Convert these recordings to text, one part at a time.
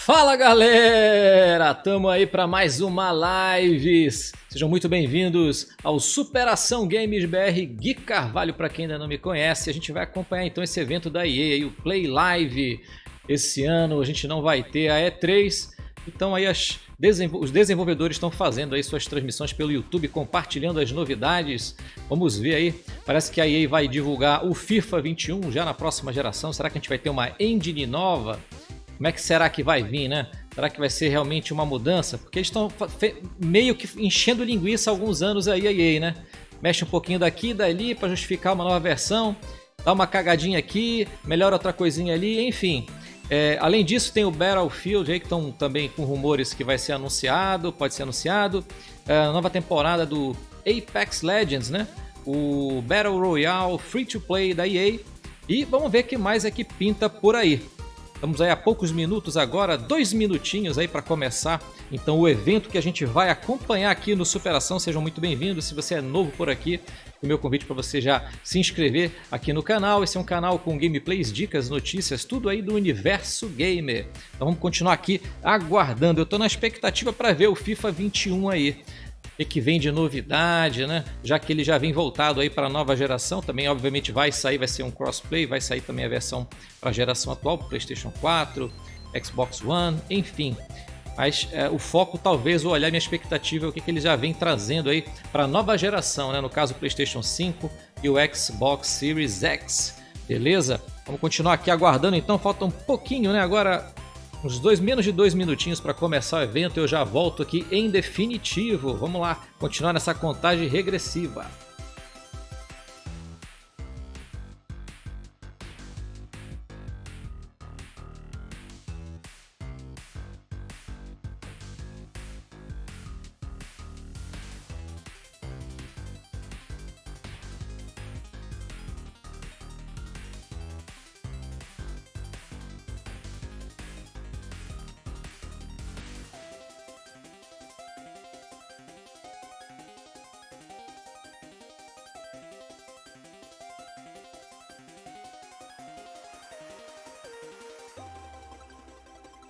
Fala galera, tamo aí para mais uma live. Sejam muito bem-vindos ao Superação GamesBR. Gui Carvalho, para quem ainda não me conhece. A gente vai acompanhar então esse evento da EA, aí, o Play Live. Esse ano a gente não vai ter a E3, então aí os desenvolvedores estão fazendo aí suas transmissões pelo YouTube, compartilhando as novidades. Vamos ver aí, parece que a EA vai divulgar o FIFA 21 já na próxima geração. Será que a gente vai ter uma engine nova? Como é que será que vai vir, né? Será que vai ser realmente uma mudança? Porque eles estão meio que enchendo linguiça há alguns anos aí, a EA, né? Mexe um pouquinho daqui e dali para justificar uma nova versão, dá uma cagadinha aqui, melhora outra coisinha ali, enfim. Além disso, tem o Battlefield aí, que estão também com rumores que vai ser anunciado, pode ser anunciado. A nova temporada do Apex Legends, né? O Battle Royale Free to Play da EA. E vamos ver o que mais é que pinta por aí. Estamos aí a poucos minutos agora, 2 minutinhos aí para começar então o evento que a gente vai acompanhar aqui no Superação. Sejam muito bem-vindos. Se você é novo por aqui, o meu convite para você já se inscrever aqui no canal. Esse é um canal com gameplays, dicas, notícias, tudo aí do universo gamer. Então vamos continuar aqui aguardando. Eu estou na expectativa para ver o FIFA 21 aí. O que vem de novidade, né? Já que ele já vem voltado aí para a nova geração, também obviamente vai sair, vai ser um crossplay, vai sair também a versão para a geração atual, PlayStation 4, Xbox One, enfim. Mas o foco, talvez, o olhar, minha expectativa é o que ele já vem trazendo aí para a nova geração, né? No caso, o PlayStation 5 e o Xbox Series X, beleza? Vamos continuar aqui aguardando, então falta um pouquinho, né? Agora menos de 2 minutinhos para começar o evento. Eu já volto aqui em definitivo. Vamos lá, continuar nessa contagem regressiva.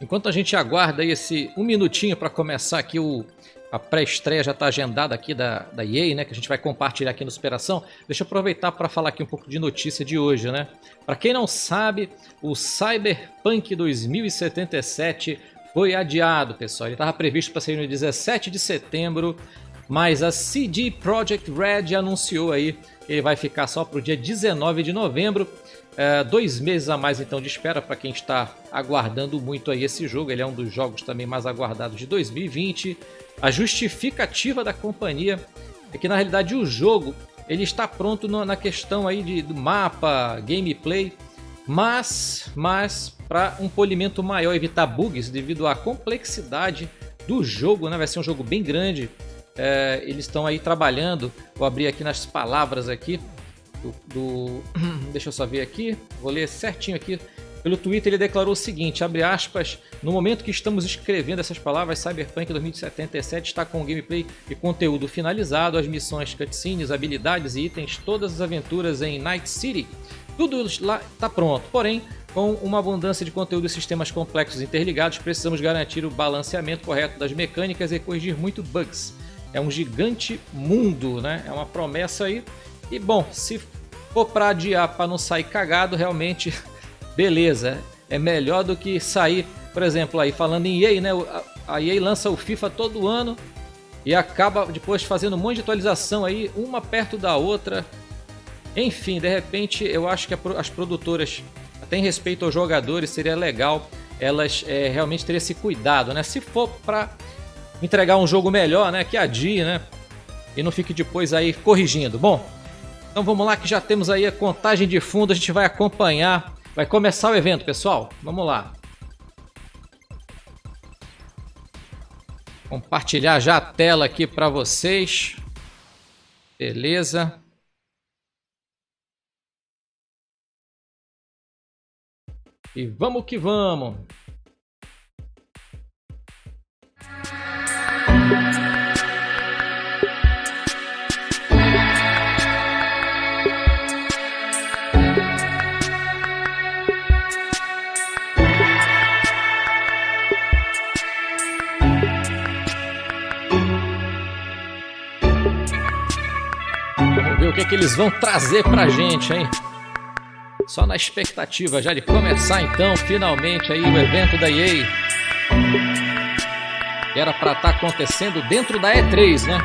Enquanto a gente aguarda aí esse um minutinho para começar aqui a pré-estreia, já está agendada aqui da EA, né, que a gente vai compartilhar aqui no Superação. Deixa eu aproveitar para falar aqui um pouco de notícia de hoje, né? Para quem não sabe, o Cyberpunk 2077 foi adiado, pessoal. Ele estava previsto para sair no 17 de setembro, mas a CD Projekt Red anunciou aí que ele vai ficar só para o dia 19 de novembro. 2 meses a mais então de espera para quem está aguardando muito aí esse jogo. Ele é um dos jogos também mais aguardados de 2020. A justificativa da companhia é que na realidade o jogo ele está pronto na questão aí do mapa, gameplay, mas para um polimento maior, evitar bugs devido à complexidade do jogo, né? Vai ser um jogo bem grande. Eles estão aí trabalhando. Vou abrir aqui nas palavras aqui deixa eu só ver aqui, vou ler certinho aqui. Pelo Twitter ele declarou o seguinte, abre aspas: no momento que estamos escrevendo essas palavras, Cyberpunk 2077 está com o gameplay e conteúdo finalizado, as missões, cutscenes, habilidades e itens, todas as aventuras em Night City, tudo lá está pronto. Porém, com uma abundância de conteúdo e sistemas complexos interligados, precisamos garantir o balanceamento correto das mecânicas e corrigir muito bugs. É um gigante mundo, né? É uma promessa aí. E bom, se for para adiar, para não sair cagado, realmente, beleza. É melhor do que sair, por exemplo, aí falando em EA, né? A EA lança o FIFA todo ano e acaba depois fazendo um monte de atualização aí, uma perto da outra. Enfim, de repente, eu acho que as produtoras, até em respeito aos jogadores, seria legal elas realmente terem esse cuidado, né? Se for para entregar um jogo melhor, né? Que adie, né? E não fique depois aí corrigindo. Bom, então vamos lá que já temos aí a contagem de fundo, a gente vai acompanhar, vai começar o evento, pessoal. Vamos lá. Compartilhar já a tela aqui para vocês. Beleza. E vamos que vamos. que eles vão trazer pra gente, hein? Só na expectativa já de começar então, finalmente, aí o evento da EA. Que era pra estar acontecendo dentro da E3, né?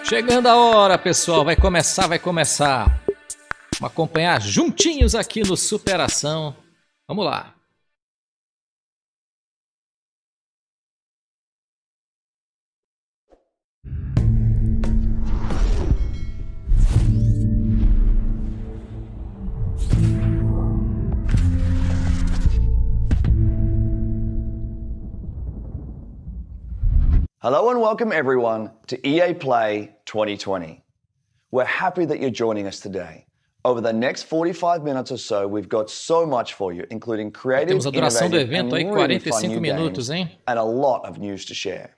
Chegando a hora, pessoal, vai começar. Vamos acompanhar juntinhos aqui no Superação. Vamos lá. Hello and welcome everyone to EA Play 2020. We're happy that you're joining us today. Over the next 45 minutes or so, we've got so much for you, including creative, Temos a duração do innovative, evento and aí, really fun 45 new minutos, games, hein? and a lot of news to share.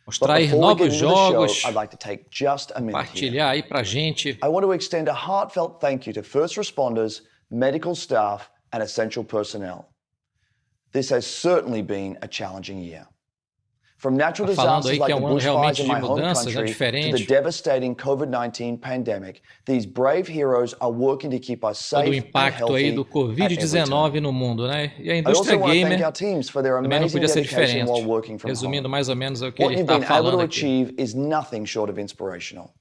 Mostrar aí Before we get novos into the show, jogos, I'd like to take just a minute here. compartilhar aí pra gente. I want to extend a heartfelt thank you to first responders, medical staff, and essential personnel. This has certainly been a challenging year. From natural Falando disasters aí like que é the ano realmente bushfires in de my home mudanças, é country to the diferente. devastating COVID-19 pandemic, these brave heroes are working to keep us Todo o safe and impacto aí healthy do at every turn. Covid-19 no mundo, né? E a I indústria also want to thank gamer our teams for their também não amazing podia ser dedication diferente. while working from Resumindo home. mais ou menos é o que What ele you've está been able falando to aqui. achieve is nothing short of inspirational.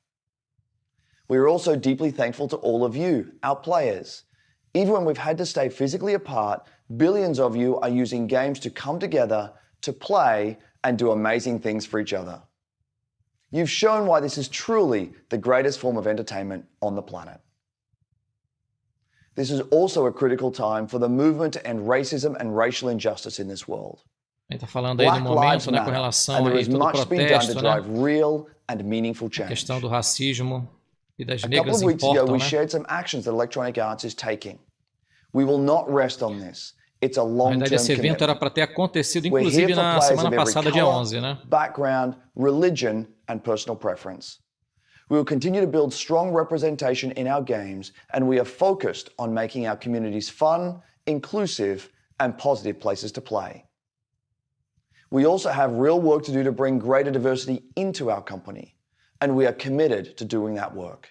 We are also deeply thankful to all of you, our players. Even when we've had to stay physically apart, billions of you are using games to come together, to play, and do amazing things for each other. You've shown why this is truly the greatest form of entertainment on the planet. This is also a critical time for the movement to end racism and racial injustice in this world. Ele está falando aí do Black lives momento, né, com matter, relação and there aí is todo o much to be done to protesto, né? drive real and meaningful A change. questão do racismo e das A couple negras of weeks ago, importam, we né? shared some actions that Electronic Arts is taking. We will not rest on this. It's a Na long-term verdade, esse evento era commitment. para ter acontecido, We're here inclusive, for na players semana of every passada, dia color, 11, né? background, religion, and personal preference. We will continue to build strong representation in our games, and we are focused on making our communities fun, inclusive, and positive places to play. We also have real work to do to bring greater diversity into our company, and we are committed to doing that work.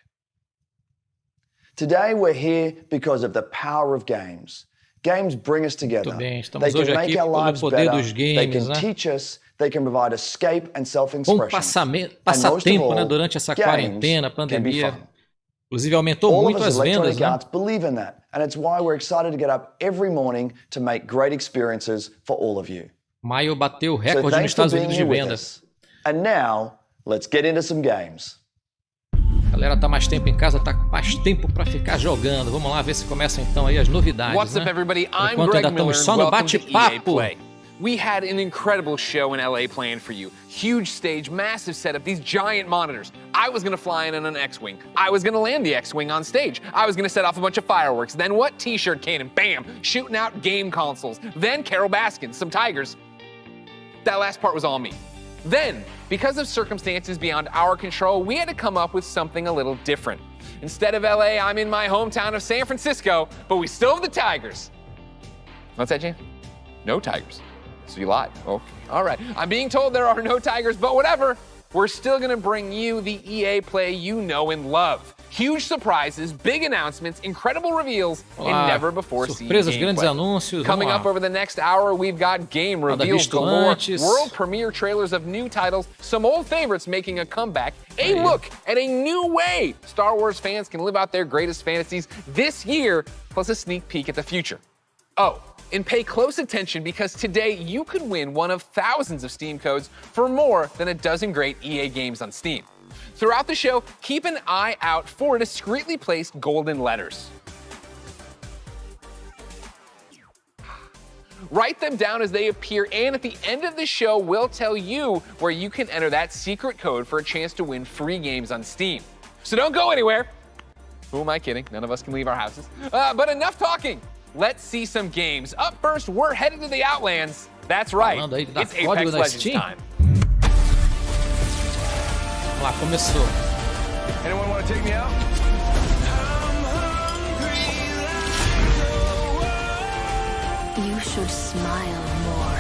Today we're here because of the power of games. Games bring us together. Muito bem, They estamos can hoje aqui make our pelo lives poder better. dos They games, can né? teach us. They can provide escape and Bom self-expression. passatempo, né, durante essa games quarentena, can be pandemia. fun. Inclusive, aumentou All of muito us as at vendas, Electronic né? Arts believe in that, and it's why we're excited to get up every morning to make great experiences for all of you. Maio bateu So recorde nos thanks for Estados being Unidos de here with vendas. us. And now, let's get into some games. A galera tá mais tempo em casa, tá com mais tempo para ficar jogando. Vamos lá ver se começam então aí as novidades, What's né? up, everybody? I'm Enquanto Greg ainda Miller, estamos and só no welcome to EA bate-papo. Play. We had an incredible show in LA planned for you. Huge stage, massive setup, these giant monitors. I was gonna fly in on an X-Wing. I was gonna land the X-Wing on stage. I was gonna set off a bunch of fireworks. Then what? T-shirt cannon, bam, shooting out game consoles. Then Carol Baskins, some tigers. That last part was all me. Then, because of circumstances beyond our control, we had to come up with something a little different. Instead of LA, I'm in my hometown of San Francisco, but we still have the Tigers. What's that, Jan? No Tigers. So you lied. Okay. All right. I'm being told there are no Tigers, but whatever. We're still gonna bring you the EA play you know and love. Huge surprises, big announcements, incredible reveals, and never before seen surpresas, grandes gameplay. anúncios. Coming Vamos up lá. over the next hour, we've got game Nada reveals visto galore, antes. world premiere trailers of new titles, some old favorites making a comeback, a look at a new way Star Wars fans can live out their greatest fantasies this year, plus a sneak peek at the future. Oh, and pay close attention because today you could win one of thousands of Steam codes for more than a dozen great EA games on Steam. Throughout the show, keep an eye out for discreetly placed golden letters. Write them down as they appear, and at the end of the show, we'll tell you where you can enter that secret code for a chance to win free games on Steam. So don't go anywhere. Who am I kidding? None of us can leave our houses. But enough talking. Let's see some games. Up first, we're headed to the Outlands. That's right. It's Apex Legends time. Vamos lá, começou. Anyone want to take me out? You should smile more.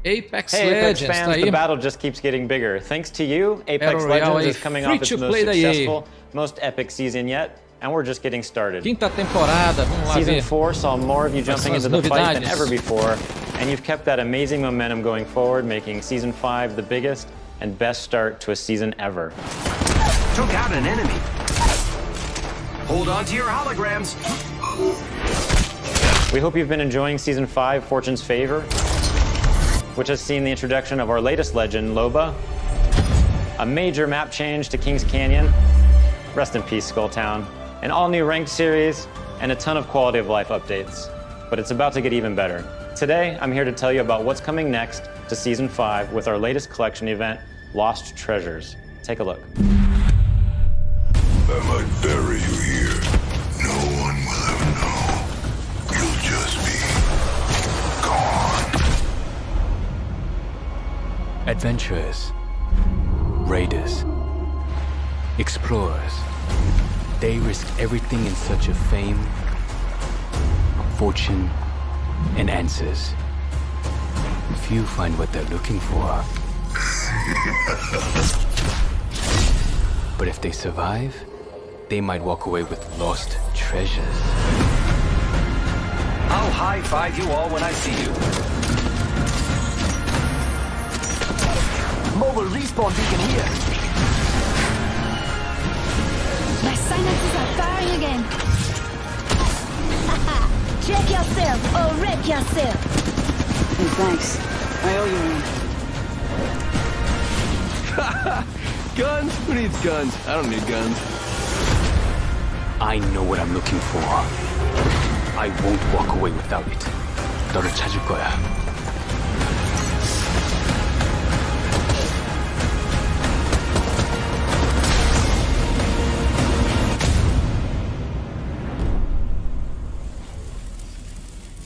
Apex Hey, Legends, Apex tá fans, aí. the battle just keeps getting bigger. Thanks to you, Apex Battle Royale Legends aí, is coming free off its to most play da EA. successful, most epic season yet, and we're just getting started. Quinta temporada, vamos lá Season ver. 4 saw more of you jumping into the fight than novidades? ever before, and you've kept that amazing momentum going forward, making Season 5 the biggest and best start to a season ever. Took out an enemy. Hold on to your holograms. We hope you've been enjoying Season 5, Fortune's Favor, which has seen the introduction of our latest legend, Loba, a major map change to Kings Canyon, rest in peace, Skulltown, an all-new ranked series, and a ton of quality of life updates. But it's about to get even better. Today, I'm here to tell you about what's coming next to Season 5 with our latest collection event, Lost Treasures. Take a look. I might bury you here. No one will ever know. You'll just be gone. Adventurers, raiders, explorers, they risk everything in search of fame, fortune, and answers. Few find what they're looking for. But if they survive, they might walk away with lost treasures. I'll high-five you all when I see you. Mobile respawn beacon here. My sinuses are firing again. Check yourself or wreck yourself. Hey, thanks. I owe you one. Guns? Who needs guns? I don't need guns. I know what I'm looking for. I won't walk away without it. 너를 찾을 거야.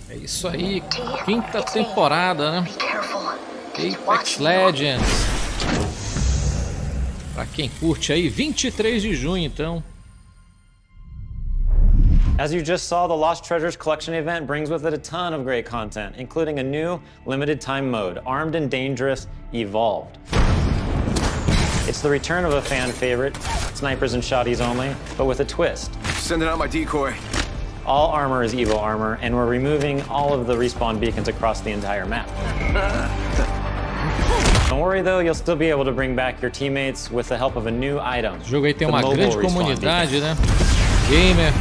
É isso aí, quinta temporada, né? Apex Legends. Pra quem curte aí, 23 de junho, então. As you just saw, the Lost Treasures Collection event brings with it a ton of great content, including a new limited time mode, Armed and Dangerous Evolved. It's the return of a fan favorite, snipers and shotties only, but with a twist. Sending out my decoy. All armor is Evo armor, and we're removing all of the respawn beacons across the entire map. Don't worry though, you'll still be able to bring back your teammates with the help of a new item. O jogo aí tem the uma mobile grande respawn comunidade, beacon. né? Gamer.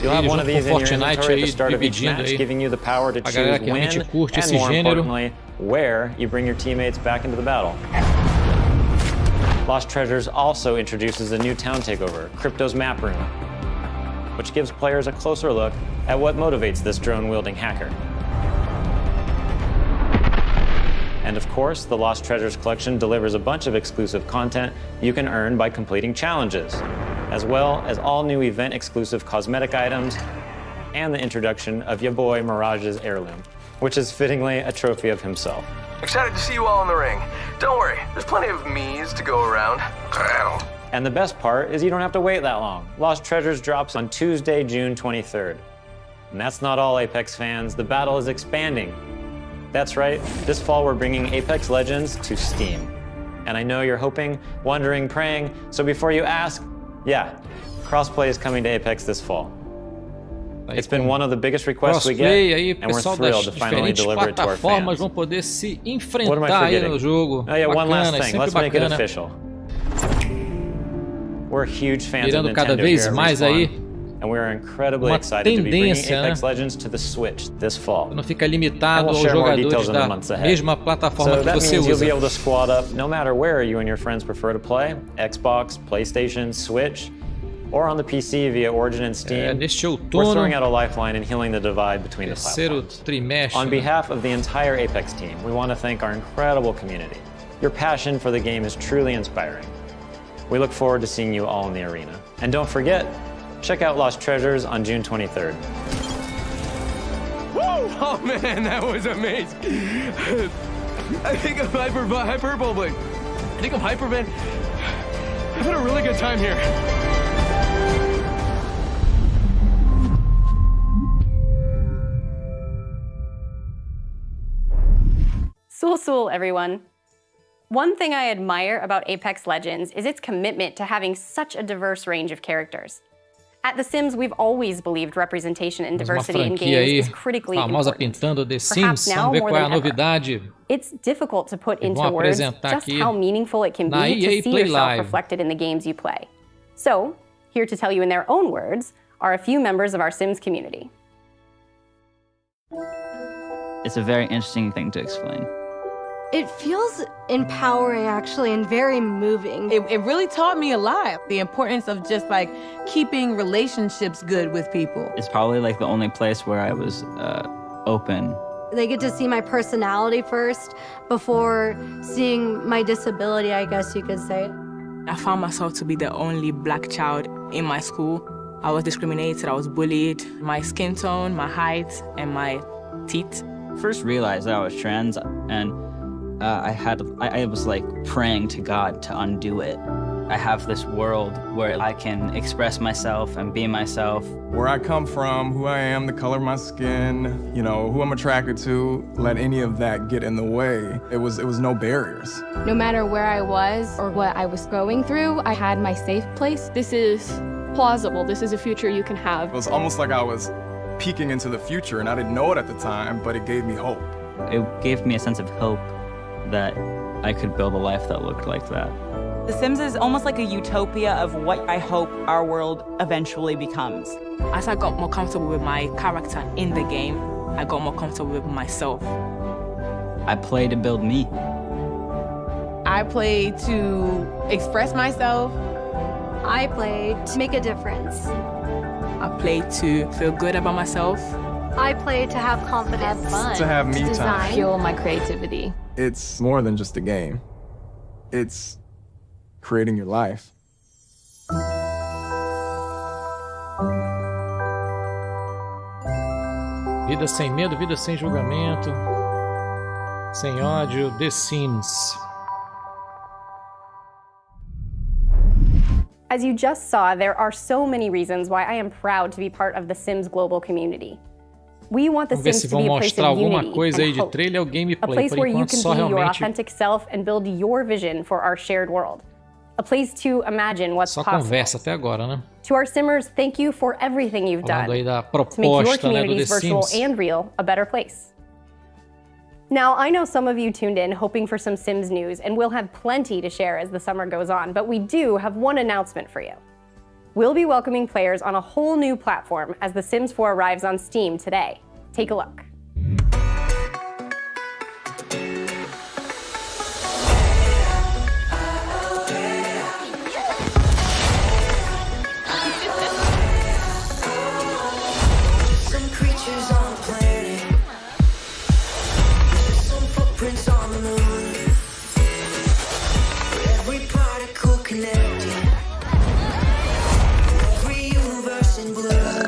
You'll have Ele one of junto these com in your Fortnite inventory at the aí, start of each dividindo match, aí giving you the power to a choose galera que when, realmente curte and esse more gênero. importantly, where you bring your teammates back into the battle. Lost Treasures also introduces a new town takeover, Crypto's Map Room, which gives players a closer look at what motivates this drone-wielding hacker. And of course, the Lost Treasures collection delivers a bunch of exclusive content you can earn by completing challenges, as well as all new event-exclusive cosmetic items and the introduction of your boy Mirage's heirloom, which is fittingly a trophy of himself. Excited to see you all in the ring. Don't worry, there's plenty of me's to go around. And the best part is you don't have to wait that long. Lost Treasures drops on Tuesday, June 23rd. And that's not all, Apex fans. The battle is expanding. That's right, this fall we're bringing Apex Legends to Steam. And I know you're hoping, wondering, praying, so before you ask, yeah, crossplay is coming to Apex this fall. It's been one of the biggest requests we get, aí, and we're pessoal thrilled das to finally diferentes deliver it to our plataformas fans. vão poder se What am I enfrentar aí forgetting? no jogo. Oh yeah, one last Bacana, thing. sempre Let's make it bacana. official. We're huge fans of Virando cada Nintendo vez here at mais Respawn, aí and and we are incredibly uma excited to be bringing tendência, Apex né? Legends to the Switch this fall. Não fica limitado And we'll aos share more jogadores details in the da months ahead. mesma plataforma So que that você means you'll usa. be able to squad up no matter where you and your friends prefer to play, Xbox, PlayStation, Switch, or on the PC via Origin and Steam. Neste We're outono, throwing out a lifeline and healing the divide between the terceiro platforms. trimestre, On behalf of the entire Apex team, we want to thank our incredible community. Your passion for the game is truly inspiring. We look forward to seeing you all in the arena. And don't forget, check out Lost Treasures on June 23rd. Woo! Oh man, that was amazing. I think I'm hyperbolic. I think I'm hyperman. I've had a really good time here. Sul, everyone. One thing I admire about Apex Legends is its commitment to having such a diverse range of characters. At The Sims, we've always believed representation and diversity in games is critically famosa important. pintando The Perhaps Sims. now Vamos ver more qual é a than ever. novidade. It's difficult to put into vão words apresentar just aqui how meaningful it can na be to EA see Play yourself Live. reflected in the games you play. So, here to tell you in their own words are a few members of our Sims community. It's a very interesting thing to explain. It feels empowering, actually, and very moving. It really taught me a lot. The importance of just like keeping relationships good with people. It's probably like the only place where I was open. They get to see my personality first before seeing my disability, I guess you could say. I found myself to be the only black child in my school. I was discriminated, I was bullied. My skin tone, my height, and my teeth. First realized that I was trans, and I was like praying to God to undo it. I have this world where I can express myself and be myself. Where I come from, who I am, the color of my skin, you know, who I'm attracted to, let any of that get in the way. It was no barriers. No matter where I was or what I was going through, I had my safe place. This is plausible. This is a future you can have. It was almost like I was peeking into the future, and I didn't know it at the time, but it gave me hope. It gave me a sense of hope that I could build a life that looked like that. The Sims is almost like a utopia of what I hope our world eventually becomes. As I got more comfortable with my character in the game, I got more comfortable with myself. I play to build me. I play to express myself. I play to make a difference. I play to feel good about myself. I play to have confidence. Have fun. To have me to time. Fuel my creativity. It's more than just a game. It's creating your life. Vida sem medo, vida sem julgamento, sem ódio, The Sims. As you just saw, there are so many reasons why I am proud to be part of the Sims global community. We want the Vamos ver Sims se to vão be a place mostrar of alguma unity coisa aí and de hope. trailer ou A gameplay. place Por where you enquanto, can só be your realmente authentic self and build your vision for our shared world. A place to imagine what's só possible. conversa até agora, né? To our Simmers, thank you for everything you've Falando done aí da to make your proposta, né, do The communities virtual Sims. and real a better place. Now, I know some of you tuned in hoping for some Sims news, and we'll have plenty to share as the summer goes on, but we do have one announcement for you. We'll be welcoming players on a whole new platform as The Sims 4 arrives on Steam today. Take a look. Some creatures on the planet, some footprints on the moon. Every particle connected, every universe in blue.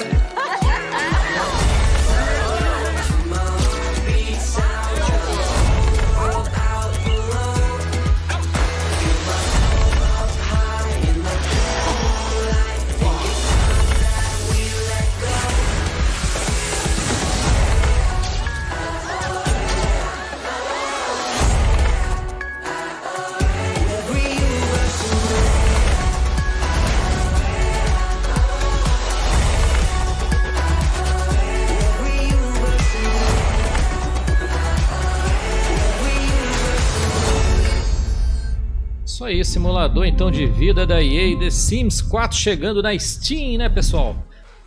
Isso aí, simulador então de vida da EA, The Sims 4 chegando na Steam, né, pessoal?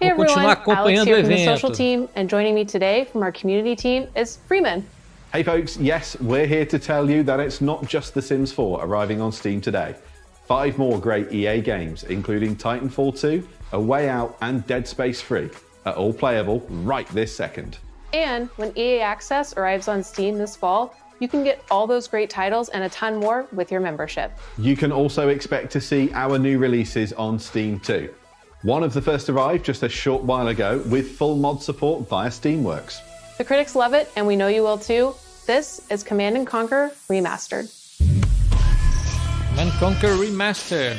Hey Vou continuar everyone, Alex acompanhando o here from the evento. social team, and joining me today from our community team is Freeman. Hey folks, yes, we're here to tell you that it's not just The Sims 4 arriving on Steam today. 5 more great EA games, including Titanfall 2, A Way Out, and Dead Space 3, are all playable right this second. And when EA Access arrives on Steam this fall, you can get all those great titles and a ton more with your membership. You can also expect to see our new releases on Steam too. One of the first arrived just a short while ago with full mod support via Steamworks. The critics love it, and we know you will too. This is Command & Conquer Remastered. Command & Conquer Remastered.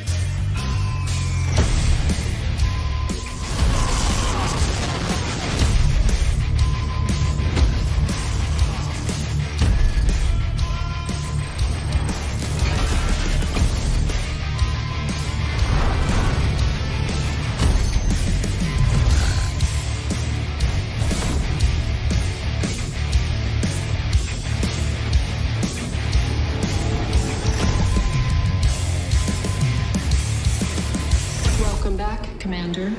Welcome back, Commander.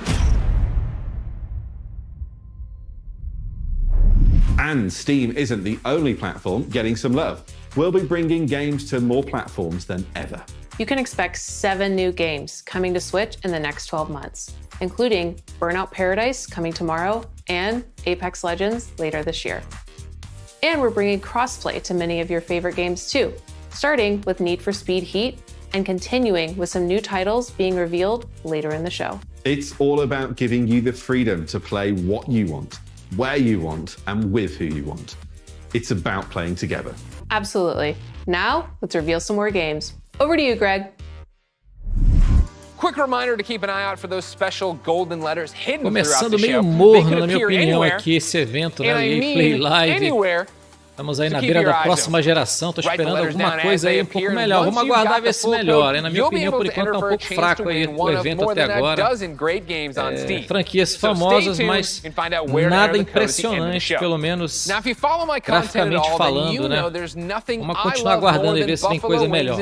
And Steam isn't the only platform getting some love. We'll be bringing games to more platforms than ever. You can expect 7 new games coming to Switch in the next 12 months, including Burnout Paradise coming tomorrow and Apex Legends later this year. And we're bringing crossplay to many of your favorite games too, starting with Need for Speed Heat and continuing with some new titles being revealed later in the show. It's all about giving you the freedom to play what you want, where you want, and with who you want. It's about playing together. Absolutely. Now, let's reveal some more games. Over to you, Greg. Quick reminder to keep an eye out for those special golden letters hidden throughout Começando the meio show. morno, na minha opinião, aqui esse evento, né? EA Play Live. Anywhere. Estamos aí na beira da próxima geração, tô esperando alguma coisa aí um pouco melhor. Vamos aguardar ver se melhora, hein? Na minha opinião, por enquanto, tá um pouco fraco aí o evento até agora. Franquias famosas, mas nada impressionante, pelo menos graficamente falando, né? Vamos continuar aguardando e ver se vem coisa melhor.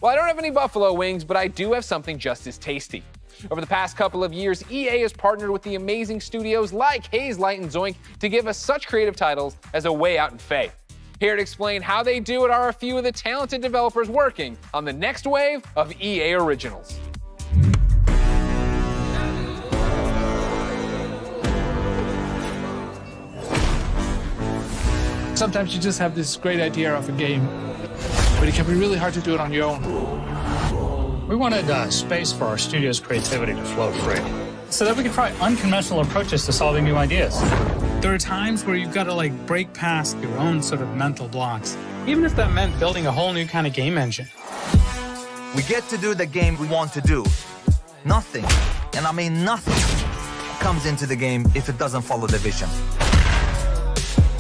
Well, I don't have any buffalo wings, but I do have something just as tasty. Over the past couple of years, EA has partnered with the amazing studios like Haze Light and Zoink to give us such creative titles as A Way Out and Faye. Here to explain how they do it are a few of the talented developers working on the next wave of EA originals. Sometimes you just have this great idea of a game, but it can be really hard to do it on your own. We wanted space for our studio's creativity to flow free, so that we could try unconventional approaches to solving new ideas. There are times where you've got to break past your own sort of mental blocks. Even if that meant building a whole new kind of game engine. We get to do the game we want to do. Nothing, and I mean nothing, comes into the game if it doesn't follow the vision.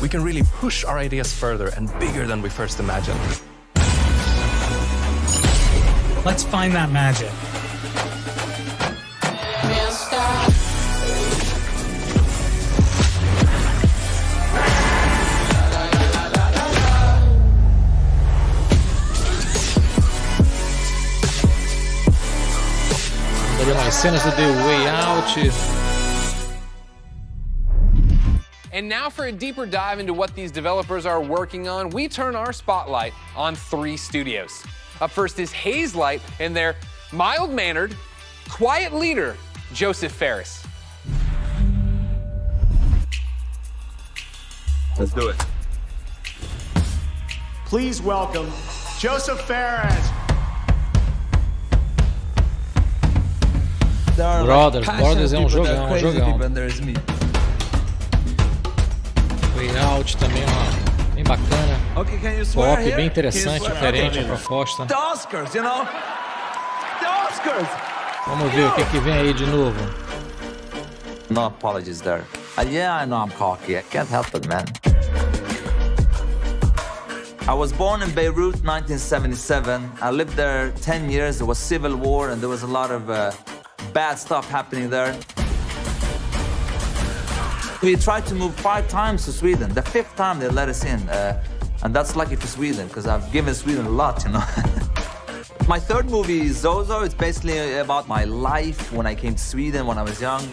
We can really push our ideas further and bigger than we first imagined. Let's find that magic. Ali mais cenas do The Way Out. And now for a deeper dive into what these developers are working on, we turn our spotlight on 3 studios. Up first is Haze Light and their mild-mannered, quiet leader, Joseph Ferris. Let's do it. Please welcome Joseph Ferris. Brothers é jogão, Way Out também, ó, bem bacana. Pop, bem interessante, diferente a proposta. Vamos ver o que vem aí de novo. No apologies there. Yeah, I know I'm cocky. I can't help it, man. I was born in Beirut, 1977. I lived there 10 years. There was civil war, and there was a lot of bad stuff happening there. We tried to move 5 times to Sweden. The 5th time they let us in. And that's lucky for Sweden, because I've given Sweden a lot, you know. My third movie, Zozo, it's basically about my life when I came to Sweden when I was young.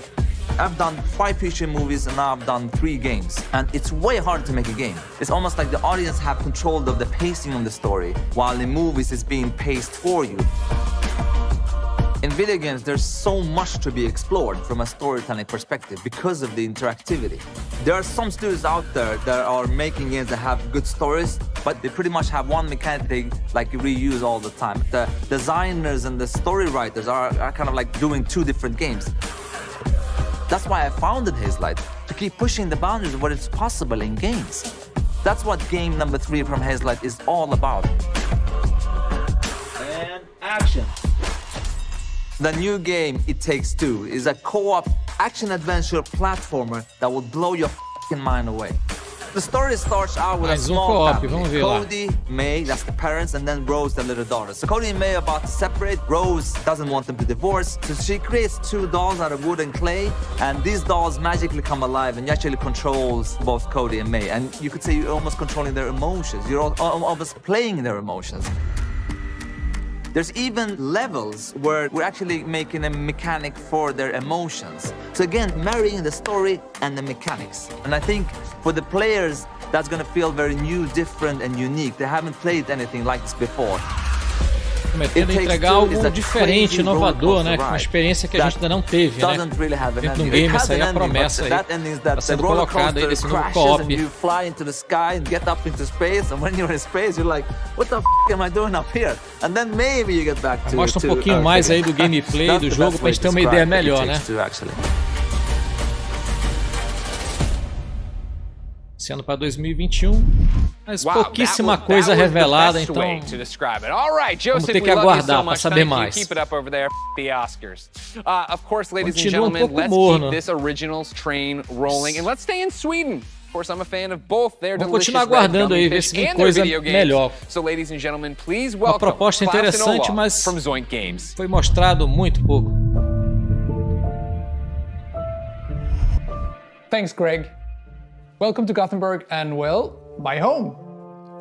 I've done 5 feature movies and now I've done 3 games. And it's way harder to make a game. It's almost like the audience have control of the pacing of the story, while in movies it's being paced for you. In video games, there's so much to be explored from a storytelling perspective because of the interactivity. There are some studios out there that are making games that have good stories, but they pretty much have one mechanic they like reuse all the time. The designers and the story writers are kind of like doing 2 different games. That's why I founded Hazelight, to keep pushing the boundaries of what is possible in games. That's what game number 3 from Hazelight is all about. And action. The new game, It Takes Two, is a co-op action-adventure platformer that will blow your f***ing mind away. The story starts out with a small family. Cody, May, that's the parents, and then Rose, the little daughter. So Cody and May are about to separate. Rose doesn't want them to divorce, so she creates 2 dolls out of wood and clay, and these dolls magically come alive and actually controls both Cody and May. And you could say you're almost controlling their emotions. You're almost playing their emotions. There's even levels where we're actually making a mechanic for their emotions. So again, marrying the story and the mechanics. And I think for the players, that's gonna feel very new, different, and unique. They haven't played anything like this before. Prometendo entregar algo diferente, inovador, né? Uma experiência que a gente ainda não teve, né? Dentro de um game, essa aí é a promessa aí. Tá sendo colocada aí nesse novo co-op. You fly into the sky and get up into space, and when you're in space, you're like, what the f*** am I doing up here? And then maybe you get back to... Mostra um pouquinho mais aí do gameplay do jogo pra gente ter uma ideia melhor, né? Esse ano para 2021, mas pouquíssima coisa revelada, então vamos ter que aguardar para saber mais. Continua um pouco morno. Vamos continuar aguardando aí, ver se tem coisa melhor. Uma proposta interessante, mas foi mostrado muito pouco. Thanks, Greg. Welcome to Gothenburg and, well, my home.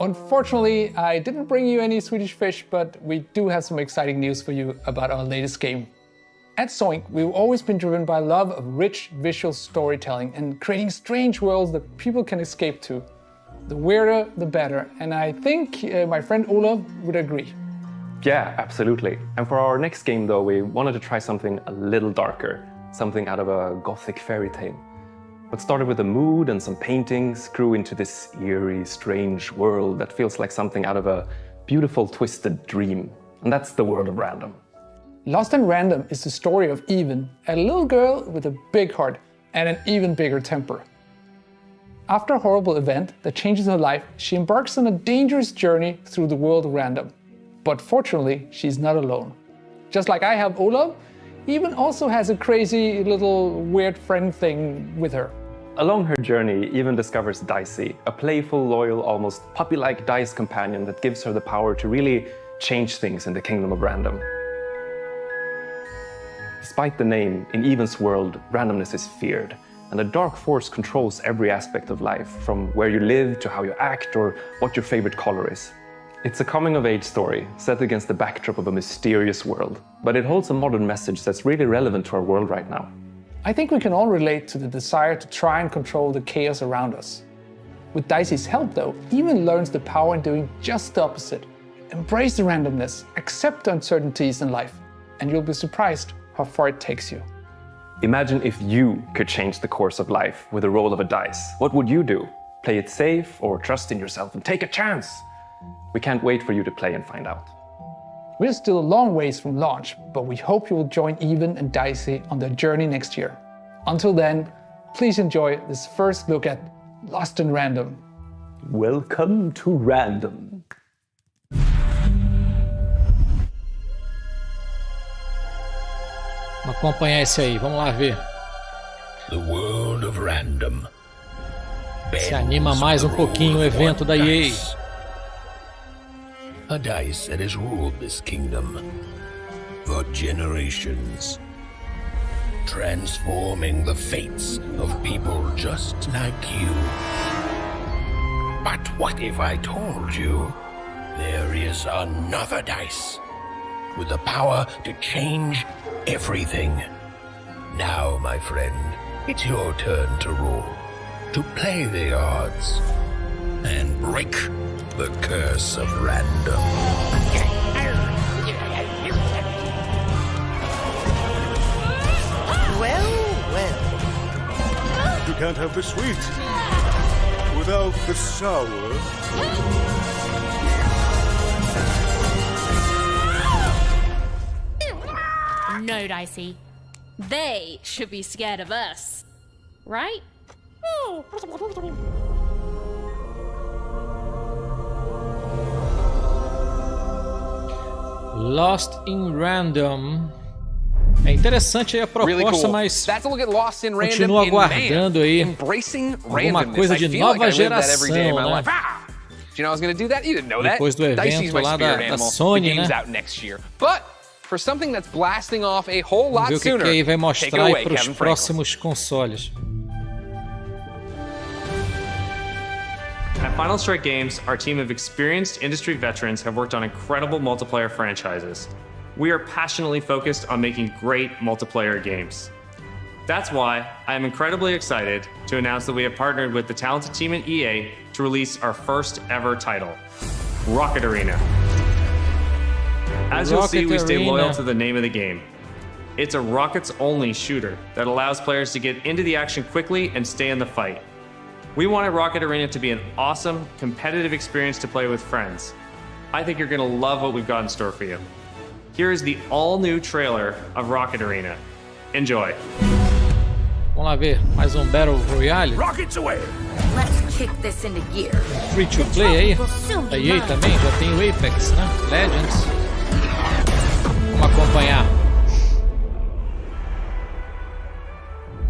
Unfortunately, I didn't bring you any Swedish fish, but we do have some exciting news for you about our latest game. At Zoink, we've always been driven by love of rich visual storytelling and creating strange worlds that people can escape to. The weirder, the better, and I think my friend Olav would agree. Yeah, absolutely. And for our next game, though, we wanted to try something a little darker, something out of a gothic fairy tale. What started with a mood and some paintings grew into this eerie, strange world that feels like something out of a beautiful, twisted dream. And that's the world of random. Lost and Random is the story of Even, a little girl with a big heart and an even bigger temper. After a horrible event that changes her life, she embarks on a dangerous journey through the world of random. But fortunately, she's not alone. Just like I have Olav, Even also has a crazy little weird friend thing with her. Along her journey, Even discovers Dicey, a playful, loyal, almost puppy-like dice companion that gives her the power to really change things in the kingdom of random. Despite the name, in Even's world, randomness is feared, and a dark force controls every aspect of life, from where you live to how you act or what your favorite color is. It's a coming-of-age story set against the backdrop of a mysterious world, but it holds a modern message that's really relevant to our world right now. I think we can all relate to the desire to try and control the chaos around us. With Dicey's help, though, Even learns the power in doing just the opposite. Embrace the randomness, accept the uncertainties in life, and you'll be surprised how far it takes you. Imagine if you could change the course of life with the roll of a dice. What would you do? Play it safe or trust in yourself and take a chance? We can't wait for you to play and find out. We're still a long ways from launch, but we hope you will join Even and Dicey on their journey next year. Until then, please enjoy this first look at Lost and Random. Welcome to Random. Vamos acompanhar esse aí, vamos lá ver. The world of random. Se anima mais um pouquinho o evento da EA. A dice that has ruled this kingdom for generations, transforming the fates of people just like you. But what if I told you there is another dice with the power to change everything. Now, my friend, it's your turn to rule, to play the odds, and break the curse of random. Well. You can't have the sweet without the sour. No, Dicey. They should be scared of us. Right? Lost in Random. É interessante aí a proposta, mas continuo aguardando aí alguma coisa de nova geração, né? Depois do evento lá da Sony, né? Vamos ver o que aí vai mostrar aí para os próximos consoles. At Final Strike Games, our team of experienced industry veterans have worked on incredible multiplayer franchises. We are passionately focused on making great multiplayer games. That's why I am incredibly excited to announce that we have partnered with the talented team at EA to release our first ever title, Rocket Arena. As you'll see, we stay loyal to the name of the game. It's a rockets-only shooter that allows players to get into the action quickly and stay in the fight. We wanted Rocket Arena to be an awesome, competitive experience to play with friends. I think you're going to love what we've got in store for you. Here is the all-new trailer of Rocket Arena. Enjoy. Vamos lá ver mais Battle Royale. Rockets away. Let's kick this into gear. Free to play aí. A EA também já tem o Apex, né? Legends. Vamos acompanhar.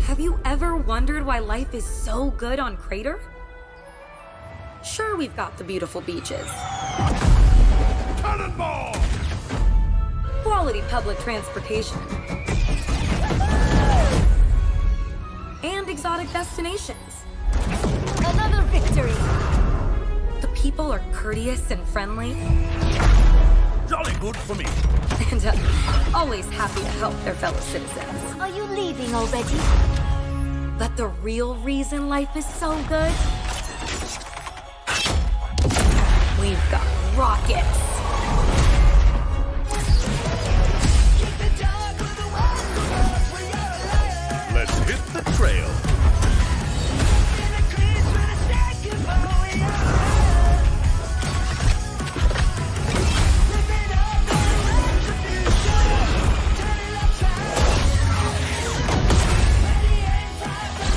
Have you ever wondered why life is so good on Crater? Sure, we've got the beautiful beaches. Cannonball! Quality public transportation. And exotic destinations. Another victory. The people are courteous and friendly. Jolly good for me. And always happy to help their fellow citizens. Are you leaving already? But the real reason life is so good? We've got rockets. Let's hit the trail.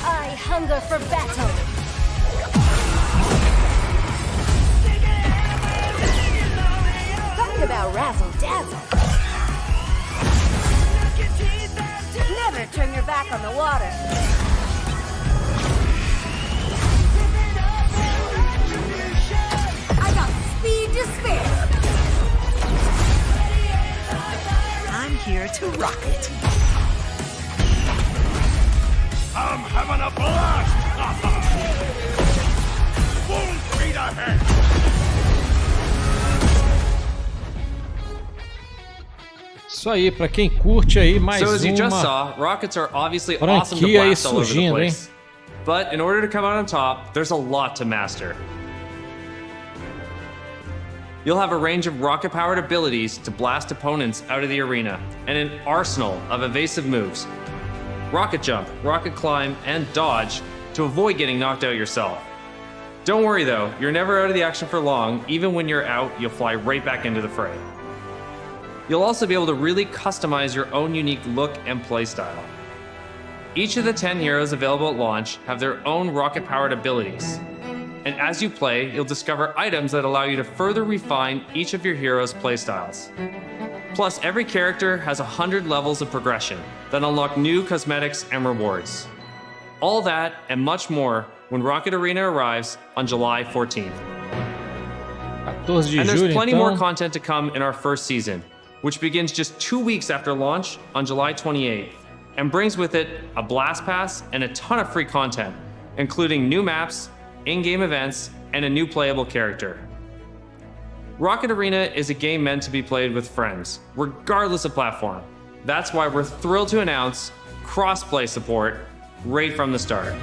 I hunger for battle. Talk about razzle dazzle. Never turn your back on the water. I got speed to spare. I'm here to rock it. I'm having a blast! Full speed ahead! Isso aí, pra quem curte aí mais So as you just uma saw, rockets are obviously awesome to franquia aí blast all over the surgindo, hein? place. But in order to come out on top, there's a lot to master. You'll have a range of rocket-powered abilities to blast opponents out of the arena, and an arsenal of evasive moves. Rocket jump, rocket climb, and dodge to avoid getting knocked out yourself. Don't worry though, you're never out of the action for long. Even when you're out, you'll fly right back into the fray. You'll also be able to really customize your own unique look and playstyle. Each of the 10 heroes available at launch have their own rocket-powered abilities. And as you play, you'll discover items that allow you to further refine each of your heroes' playstyles. Plus, every character has 100 levels of progression that unlock new cosmetics and rewards. All that and much more when Rocket Arena arrives on July 14th. 14 de And there's julho, plenty então. more content to come in our first season, which begins just 2 weeks after launch on July 28th, and brings with it a blast pass and a ton of free content, including new maps, in-game events, and a new playable character. Rocket Arena is a game meant to be played with friends, regardless of platform. That's why we're thrilled to announce cross-play support right from the start.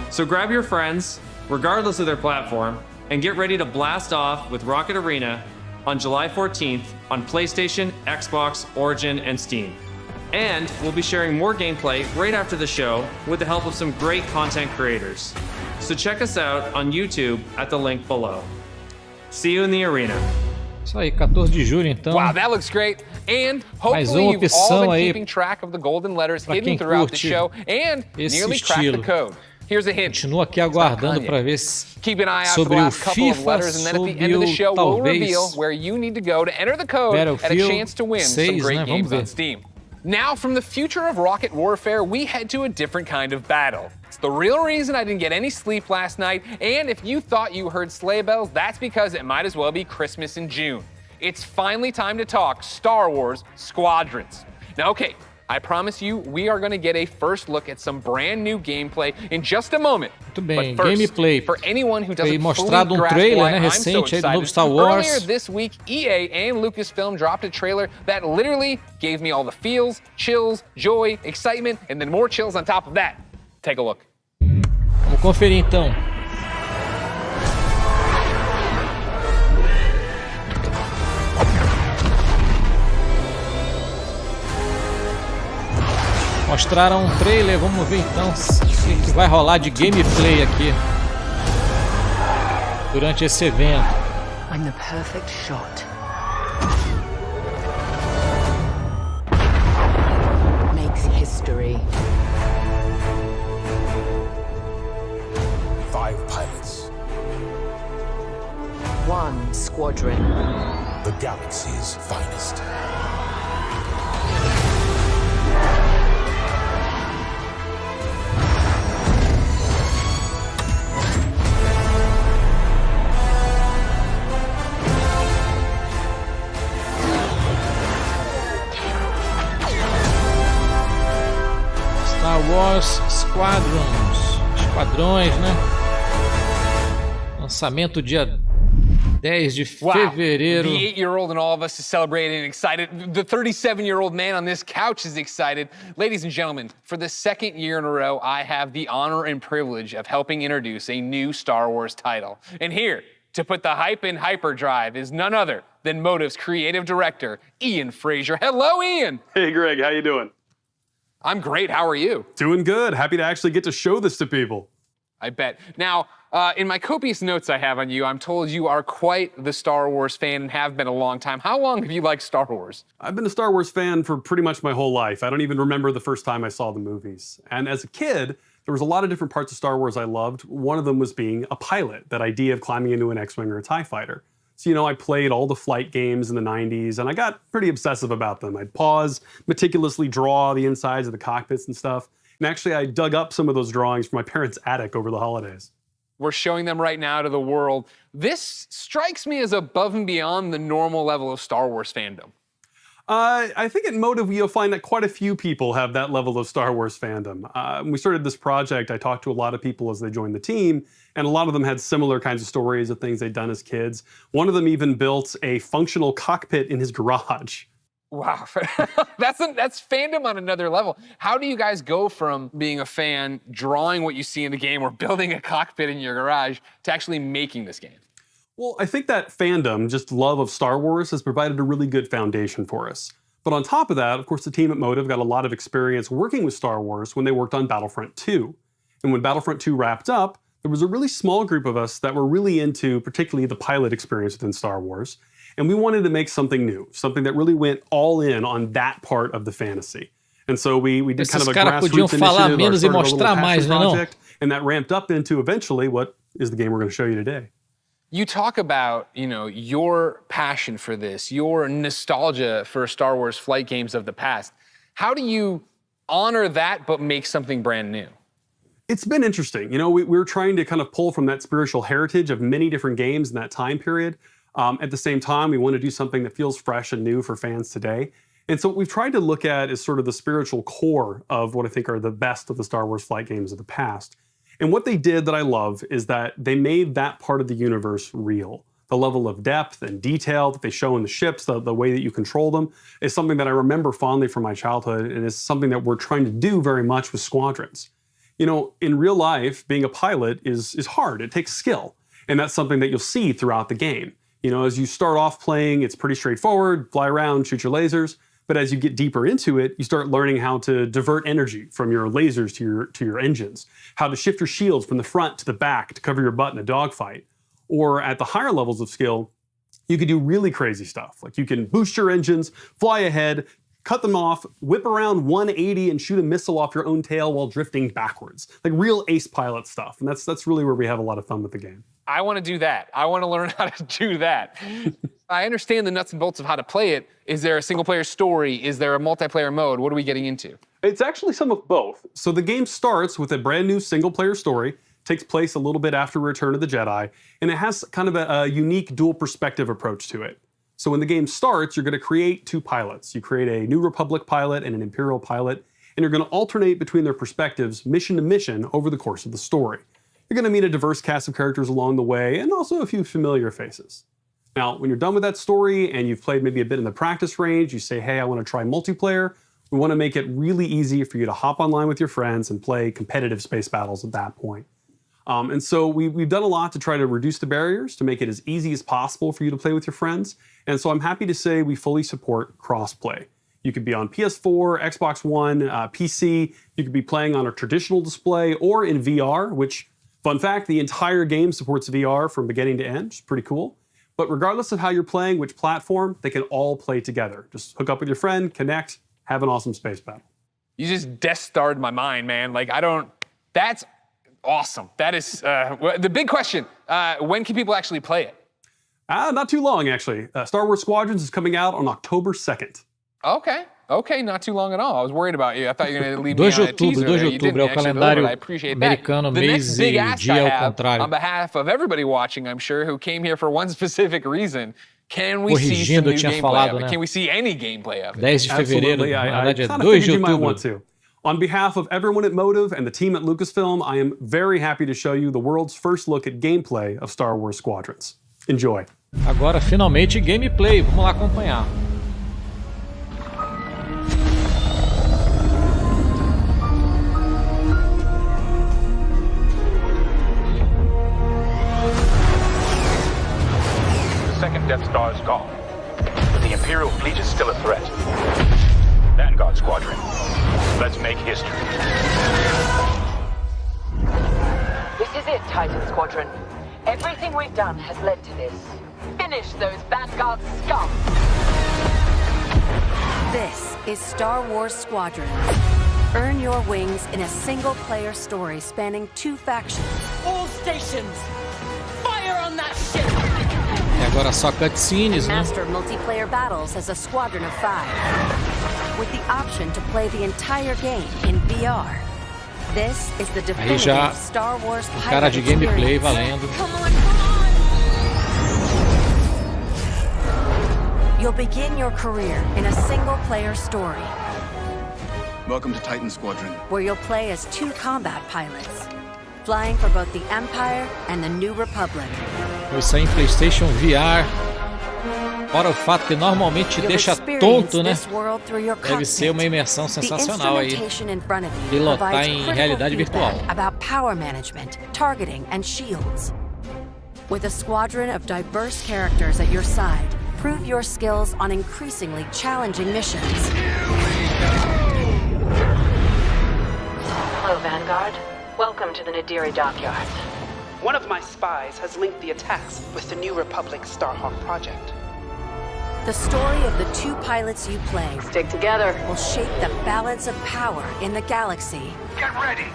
So grab your friends, regardless of their platform, and get ready to blast off with Rocket Arena on July 14th on PlayStation, Xbox, Origin, and Steam. And we'll be sharing more gameplay right after the show with the help of some great content creators. So check us out on YouTube at the link below. See you in the arena. Isso aí, 14 de julho então. Wow, that looks great. And hopefully you've all been keeping track of the golden letters hidden throughout the show and nearly cracked the code. Here's a hint. Continuo aqui aguardando para ver Keep an eye out for the last couple of letters, and then at the end of the show, we'll reveal where you need to go to enter the code at a chance to win some great games on Steam. Now, from the future of rocket warfare, we head to a different kind of battle. It's the real reason I didn't get any sleep last night, and if you thought you heard sleigh bells, that's because it might as well be Christmas in June. It's finally time to talk Star Wars Squadrons. Now, okay, I promise you, we are going to get a first look at some brand new gameplay in just a moment. Muito bem, but first, gameplay. For anyone who doesn't mostrado fully grasp trailer, why né, I'm recente so aí do novo excited, Star Wars. earlier this week, EA and Lucasfilm dropped a trailer that literally gave me all the feels, chills, joy, excitement, and then more chills on top of that. Take a look. Vamos conferir então. Mostraram um trailer, vamos ver então o que vai rolar de gameplay aqui durante esse evento. I'm the perfect shot. Makes history. 5 pilots. 1 squadron. The galaxy's finest. Star Wars Esquadrões, né? Lançamento dia 10 de fevereiro. The 8-year-old in all of us is celebrating and excited. The 37-year-old man on this couch is excited. Ladies and gentlemen, for the second year in a row, I have the honor and privilege of helping introduce a new Star Wars title. And here, to put the hype in hyperdrive, is none other than Motive's creative director, Ian Frazier. Hello, Ian! Hey, Greg, how you doing? I'm great, how are you? Doing good. Happy to actually get to show this to people. I bet. Now, in my copious notes I have on you, I'm told you are quite the Star Wars fan and have been a long time. How long have you liked Star Wars? I've been a Star Wars fan for pretty much my whole life. I don't even remember the first time I saw the movies. And as a kid, there was a lot of different parts of Star Wars I loved. One of them was being a pilot, that idea of climbing into an X-Wing or a TIE fighter. So, you know, I played all the flight games in the 90s, and I got pretty obsessive about them. I'd pause, meticulously draw the insides of the cockpits and stuff. And actually, I dug up some of those drawings from my parents' attic over the holidays. We're showing them right now to the world. This strikes me as above and beyond the normal level of Star Wars fandom. I think at Motive, you'll find that quite a few people have that level of Star Wars fandom. When we started this project, I talked to a lot of people as they joined the team, and a lot of them had similar kinds of stories of things they'd done as kids. One of them even built a functional cockpit in his garage. Wow, that's fandom on another level. How do you guys go from being a fan, drawing what you see in the game, or building a cockpit in your garage, to actually making this game? Well, I think that fandom, just love of Star Wars, has provided a really good foundation for us. But on top of that, of course, the team at Motive got a lot of experience working with Star Wars when they worked on Battlefront 2. And when Battlefront 2 wrapped up, there was a really small group of us that were really into particularly the pilot experience within Star Wars. And we wanted to make something new, something that really went all in on that part of the fantasy. And so we did kind of a grassroots initiative, or started a little passion project, and that ramped up into eventually what is the game we're going to show you today. You talk about, you know, your passion for this, your nostalgia for Star Wars flight games of the past. How do you honor that but make something brand new? It's been interesting. You know, we're trying to kind of pull from that spiritual heritage of many different games in that time period. At the same time, we want to do something that feels fresh and new for fans today. And so what we've tried to look at is sort of the spiritual core of what I think are the best of the Star Wars flight games of the past. And what they did that I love is that they made that part of the universe real. the level of depth and detail that they show in the ships, the way that you control them, is something that I remember fondly from my childhood, and is something that we're trying to do very much with Squadrons. You know, in real life, being a pilot is hard. It takes skill, and that's something that you'll see throughout the game. You know, as you start off playing, it's pretty straightforward, fly around, shoot your lasers, but as you get deeper into it, you start learning how to divert energy from your lasers to your engines, how to shift your shields from the front to the back to cover your butt in a dogfight. Or at the higher levels of skill, you can do really crazy stuff. Like you can boost your engines, fly ahead, cut them off, whip around 180 and shoot a missile off your own tail while drifting backwards. Like real ace pilot stuff. And that's really where we have a lot of fun with the game. I want to do that. I want to learn how to do that. I understand the nuts and bolts of how to play it. Is there a single player story? Is there a multiplayer mode? What are we getting into? It's actually some of both. So the game starts with a brand new single player story, takes place a little bit after Return of the Jedi, and it has kind of a unique dual perspective approach to it. So when the game starts, you're going to create two pilots. You create a New Republic pilot and an Imperial pilot, and you're going to alternate between their perspectives mission to mission over the course of the story. You're going to meet a diverse cast of characters along the way, and also a few familiar faces. Now, when you're done with that story and you've played maybe a bit in the practice range, you say, hey, I want to try multiplayer, we want to make it really easy for you to hop online with your friends and play competitive space battles at that point. And so we've done a lot to try to reduce the barriers, to make it as easy as possible for you to play with your friends. And so I'm happy to say we fully support cross-play. You could be on PS4, Xbox One, PC, you could be playing on a traditional display or in VR, which, fun fact, the entire game supports VR from beginning to end, which is pretty cool. But regardless of how you're playing, which platform, they can all play together. Just hook up with your friend, connect, have an awesome space battle. You just Death Starred my mind, man. Like, that's awesome. That is, the big question, when can people actually play it? Not too long, actually. Star Wars Squadrons is coming out on October 2nd. Okay, not too long at all. I was worried about you. I thought you were going to leave me on a teaser. 2 de outubro, é o calendário americano, mês e dia ao contrário. On behalf of everybody watching, I'm sure, who came here for one specific reason, can we see some new gameplay of it? Can we see any gameplay of it? 10 de fevereiro, na verdade é 2 de outubro. On behalf of everyone at Motive and the team at Lucasfilm, I am very happy to show you the world's first look at gameplay of Star Wars Squadrons. Enjoy. Agora, finalmente, gameplay. Vamos lá acompanhar. The second Death Star is gone, but the Imperial fleet is still a threat. Vanguard Squadron, let's make history. This is it, Titan Squadron. Everything we've done has led to this. Finish those Vanguard scum! This is Star Wars Squadron. Earn your wings in a single-player story spanning 2 factions. All stations, fire on that ship! E agora só cutscenes, né? Master multiplayer battles as a squadron of 5, with the option to play the entire game in VR. This is the definitive Star Wars pilot cara de gameplay valendo. Come on. You'll begin your career in a single-player story. Welcome to Titan Squadron, where you'll play as 2 combat pilots, flying for both the Empire and the New Republic. Vai sair em PlayStation VR. Fora o fato que normalmente te deixa tonto, né? Deve ser uma imersão sensacional aí. Pilotar em realidade virtual. About power management, targeting, and shields. With a squadron of diverse characters at your side, prove your skills on increasingly challenging missions. Hello, Vanguard. Welcome to the Nadiri dockyard. One of my spies has linked the attacks with the New Republic Starhawk project. The story of the 2 pilots you play stick together will shape the balance of power in the galaxy. Get ready!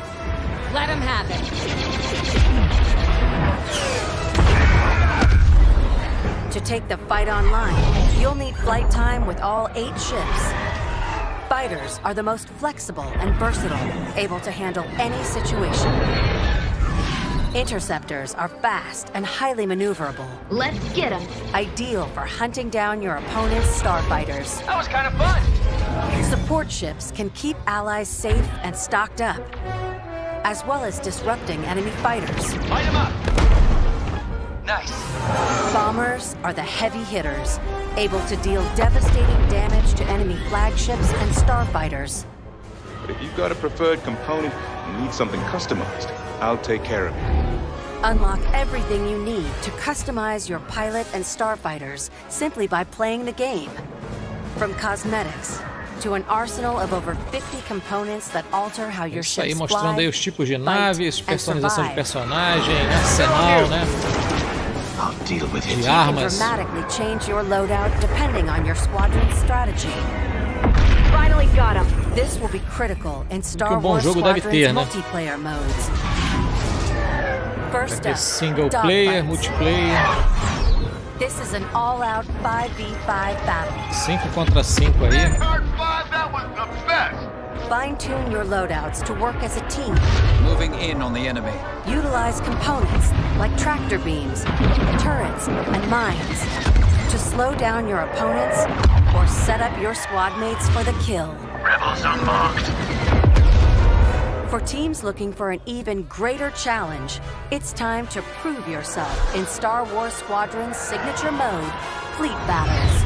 Let him have it. To take the fight online, you'll need flight time with all 8 ships. Fighters are the most flexible and versatile, able to handle any situation. Interceptors are fast and highly maneuverable. Let's get them. Ideal for hunting down your opponent's starfighters. That was kind of fun! Support ships can keep allies safe and stocked up, as well as disrupting enemy fighters. Light them up! Nice. Bombers are the heavy hitters, able to deal devastating damage to enemy flagships and starfighters. But if you've got a preferred component and need something customized, I'll take care of it. Unlock everything you need to customize your pilot and starfighters simply by playing the game. From cosmetics to an arsenal of over 50 components that alter how your Isso aí, ships mostrando aí fly, os tipos de naves, and personalização de survive. personagem, arsenal, né? I'll deal with it. De You can armas. dramatically change your loadout depending on your squadron's strategy. Finally got him. This will be critical in Star bom Wars jogo deve Squadron's ter, né? multiplayer modes. First Vai ter up, single player, dogfights. multiplayer, This is an all-out 5v5 battle. 5 contra 5 aí. Fine-tune your loadouts to work as a team. Moving in on the enemy. Utilize components like tractor beams, turrets, and mines to slow down your opponents or set up your squad mates for the kill. Rebels are marked. For teams looking for an even greater challenge, it's time to prove yourself in Star Wars Squadron's signature mode, Fleet Battles.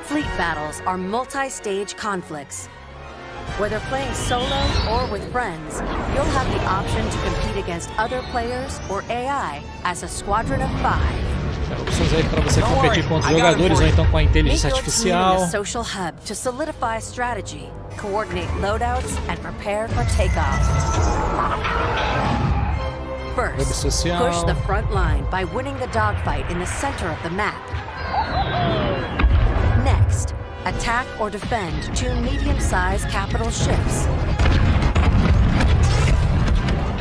Fleet Battles are multi-stage conflicts. Whether playing solo or with friends, you'll have the option to compete against other players or AI as a squadron of 5. Opções aí para você competir contra os jogadores ou então com a inteligência Meet your team in artificial. a social hub to solidify strategy, coordinate loadouts, and prepare for takeoff. Web First, social. push the front line by winning the dogfight in the center of the map. Next, attack or defend 2 medium-sized capital ships.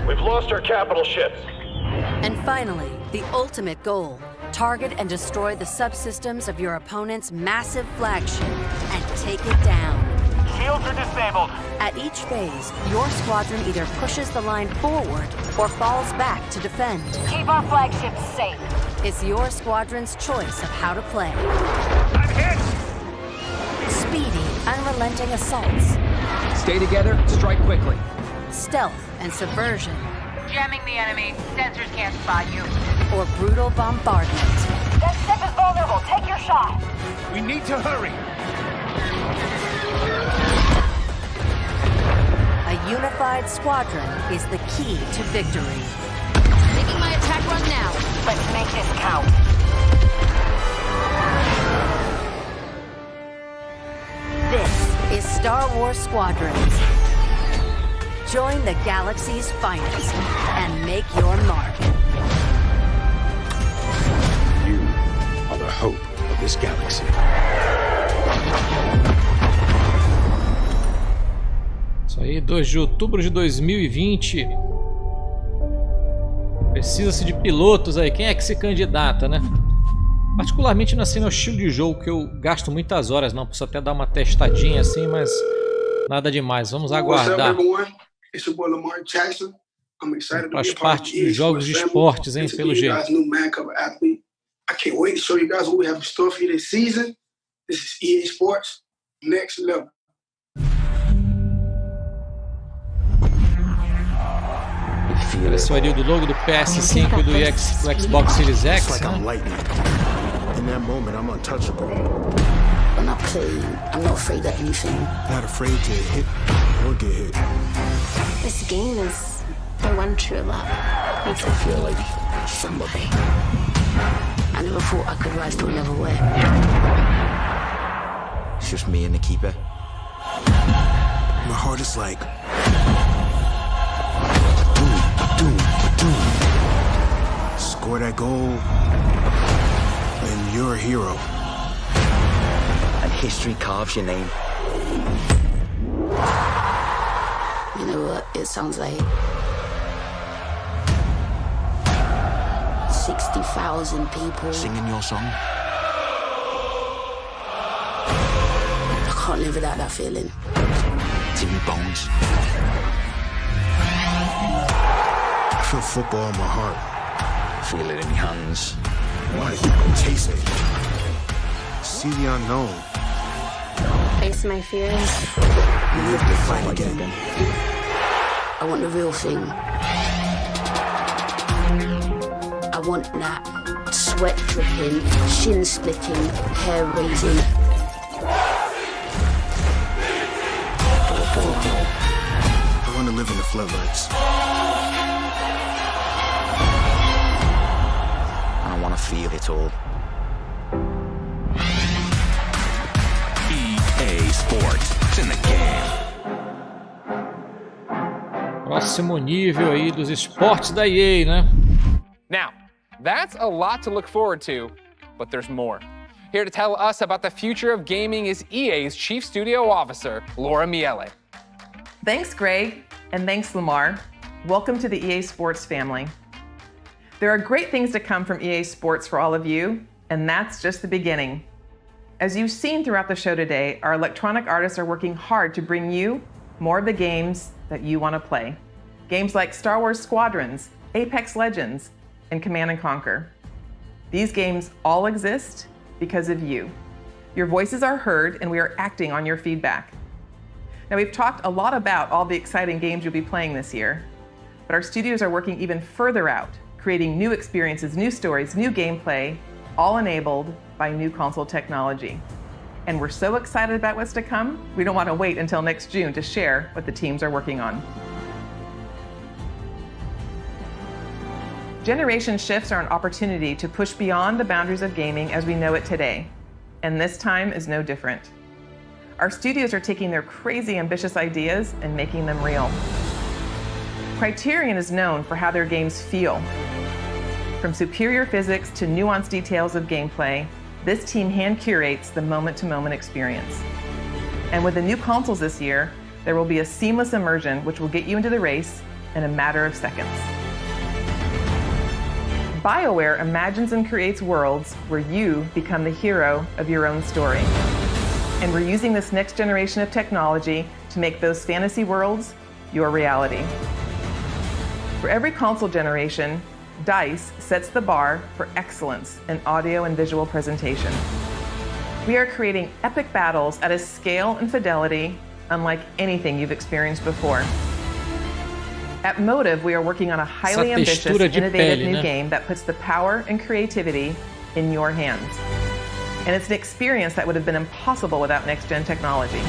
We've lost our capital ships. And finally, the ultimate goal. Target and destroy the subsystems of your opponent's massive flagship and take it down. Shields are disabled. At each phase, your squadron either pushes the line forward or falls back to defend. Keep our flagships safe. It's your squadron's choice of how to play. I'm hit. Speedy, unrelenting assaults. Stay together, strike quickly. Stealth and subversion. Jamming the enemy. Sensors can't spot you. Or brutal bombardment. That ship is vulnerable. Take your shot. We need to hurry. A unified squadron is the key to victory. Making my attack run now. Let's make this count. This is Star Wars Squadrons. Join the galaxy's finest and make your mark. You are the hope of this galaxy. Isso aí, 2 de outubro de 2020. Precisa-se de pilotos aí. Quem é que se candidata, né? Particularmente não é assim, no estilo de jogo que eu gasto muitas horas, não. Preciso até dar uma testadinha assim, mas nada demais. Vamos aguardar. Faz parte de jogos de esportes, hein, pelo jeito. I can't wait to show you guys what we have in store for you this season. This is EA Sports, next level. Esse é o logo do PS5 e do Xbox Series X, né? In that moment, I'm untouchable. When I play, I'm not afraid of anything. Not afraid to hit or get hit. This game is the one true love. Makes me feel like somebody. I never thought I could rise to another way. It's just me and the keeper. My heart is like... Doom. Score that goal, and you're a hero. And history carves your name. You know what it sounds like? 60,000 people singing your song. I can't live without that feeling. It's in your bones. I feel football in my heart. Feel it in your hands. I want to keep on chasing. See the unknown. Face my fears. You live to fight again. I want the real thing. I want that sweat dripping, shin splitting, hair raising. I want to live in the floodlights. I want to feel it all. EA Sports. It's in the game. Próximo nível aí dos esportes da EA, né? Now, that's a lot to look forward to, but there's more. Here to tell us about the future of gaming is EA's Chief Studio Officer, Laura Miele. Thanks, Greg, and thanks, Lamar. Welcome to the EA Sports family. There are great things to come from EA Sports for all of you, and that's just the beginning. As you've seen throughout the show today, our electronic artists are working hard to bring you more of the games that you want to play. Games like Star Wars Squadrons, Apex Legends, and Command & Conquer. These games all exist because of you. Your voices are heard and we are acting on your feedback. Now, we've talked a lot about all the exciting games you'll be playing this year, but our studios are working even further out, creating new experiences, new stories, new gameplay, all enabled by new console technology. And we're so excited about what's to come, we don't want to wait until next June to share what the teams are working on. Generation shifts are an opportunity to push beyond the boundaries of gaming as we know it today, and this time is no different. Our studios are taking their crazy ambitious ideas and making them real. Criterion is known for how their games feel. From superior physics to nuanced details of gameplay, this team hand curates the moment-to-moment experience. And with the new consoles this year, there will be a seamless immersion which will get you into the race in a matter of seconds. BioWare imagines and creates worlds where you become the hero of your own story. And we're using this next generation of technology to make those fantasy worlds your reality. For every console generation, DICE sets the bar for excellence in audio and visual presentation. We are creating epic battles at a scale and fidelity unlike anything you've experienced before. At Motive, we are working on a highly ambitious, innovative new game that puts the power and creativity in your hands. And it's an experience that would have been impossible without next-gen technology.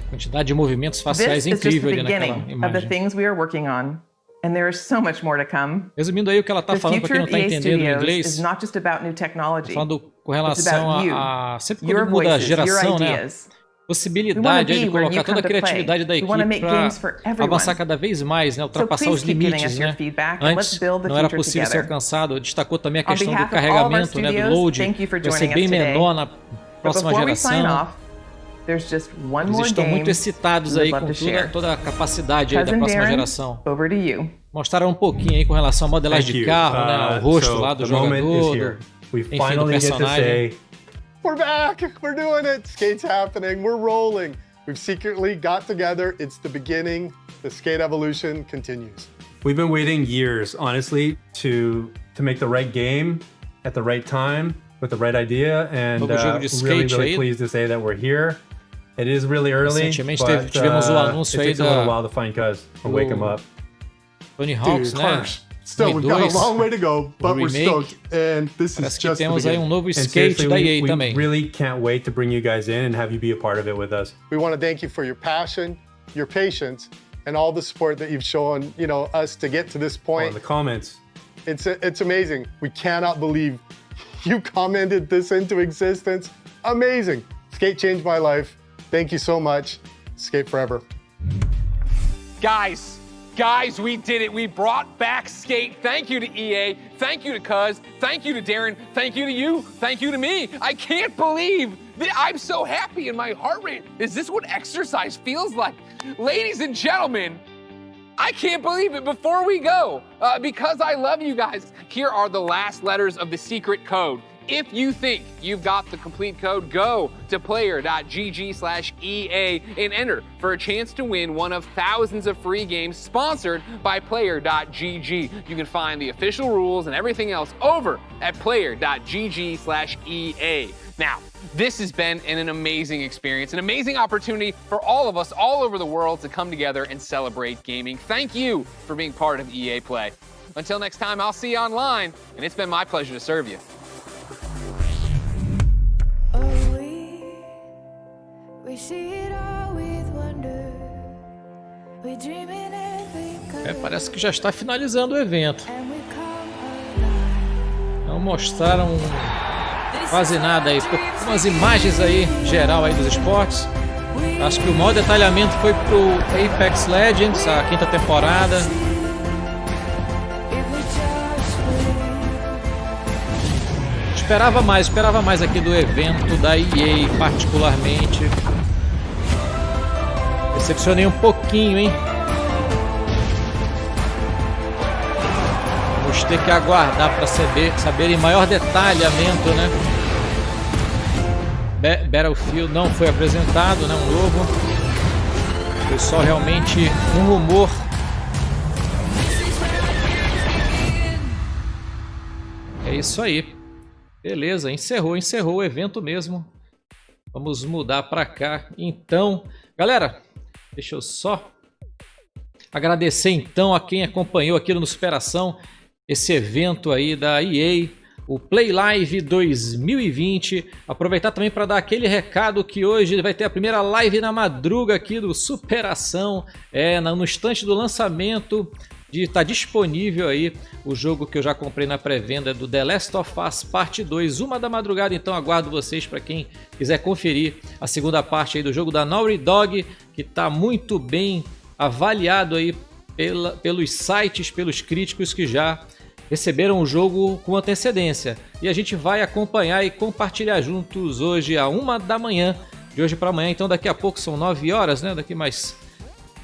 Quantidade de movimentos faciais incrível ali naquela imagem. Of the things we are working on. And there is so much more to come. Resumindo aí o que ela está falando para quem não está entendendo o inglês, not just about new technology. Falando com relação a sempre quando muda a geração, né? Possibilidade de colocar toda a criatividade da equipe para avançar cada vez mais, né? Ultrapassar os limites, né? Antes não era possível ser alcançado. Destacou também a questão do carregamento, né? Do load, vai ser bem menor na próxima geração. Eles estão muito excitados aí com toda a capacidade aí da próxima geração. Mostraram um pouquinho aí com relação à modelagem de carro, né? O rosto lá do jogador, enfim, do personagem. We're back! We're doing it! Skate's happening. We're rolling. We've secretly got together. It's the beginning. The skate evolution continues. We've been waiting years, honestly, to make the right game at the right time with the right idea, and really pleased to say that we're here. It is really early, but tivemos o anúncio it takes a little while to find Cuz or wake him up. Tony Hawk's, né? Still, we've got a long way to go, but we're stoked, and this is just the beginning. Aí novo skate da EA também. We really can't wait to bring you guys in and have you be a part of it with us. We want to thank you for your passion, your patience, and all the support that you've shown, us to get to this point. The comments. It's amazing. We cannot believe you commented this into existence. Amazing. Skate changed my life. Thank you so much. Skate forever. Guys, we did it. We brought back Skate. Thank you to EA. Thank you to Cuz. Thank you to Darren. Thank you to you. Thank you to me. I can't believe that I'm so happy and my heart rate. Is this what exercise feels like? Ladies and gentlemen, I can't believe it. Before we go, because I love you guys, here are the last letters of the secret code. If you think you've got the complete code, go to player.gg/EA and enter for a chance to win one of thousands of free games sponsored by player.gg. You can find the official rules and everything else over at player.gg/EA. Now, this has been an amazing experience, an amazing opportunity for all of us all over the world to come together and celebrate gaming. Thank you for being part of EA Play. Until next time, I'll see you online, and it's been my pleasure to serve you. We see it all with wonder. We dream in every Parece que já está finalizando o evento. Não mostraram quase nada aí, umas imagens aí geral aí dos esportes. Acho que o maior detalhamento foi pro Apex Legends, a 5ª temporada. Esperava mais aqui do evento da EA particularmente. Decepcionei um pouquinho, hein? Vamos ter que aguardar para saber em maior detalhamento, né? Battlefield não foi apresentado, né? Um novo. Foi só realmente um rumor. É isso aí. Beleza, encerrou o evento mesmo. Vamos mudar para cá. Então, galera, deixa eu só agradecer então a quem acompanhou aqui no Superação esse evento aí da EA, o Play Live 2020. Aproveitar também para dar aquele recado que hoje vai ter a primeira live na madruga aqui do Superação, no instante do lançamento. Está disponível aí o jogo que eu já comprei na pré-venda do The Last of Us Parte 2, 1 da madrugada. Então aguardo vocês para quem quiser conferir a segunda parte aí do jogo da Naughty Dog, que está muito bem avaliado aí pelos sites, pelos críticos que já receberam o jogo com antecedência. E a gente vai acompanhar e compartilhar juntos hoje a 1 da manhã, de hoje para amanhã. Então daqui a pouco são 9 horas, né? Daqui mais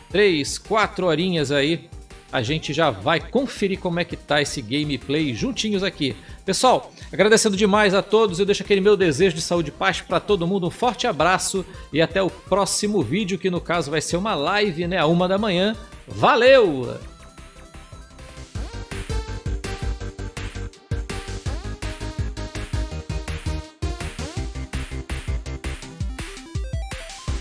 3, 4 horinhas aí. A gente já vai conferir como é que tá esse gameplay juntinhos aqui. Pessoal, agradecendo demais a todos, eu deixo aquele meu desejo de saúde e paz para todo mundo, um forte abraço e até o próximo vídeo, que no caso vai ser uma live, né, à 1 da manhã. Valeu!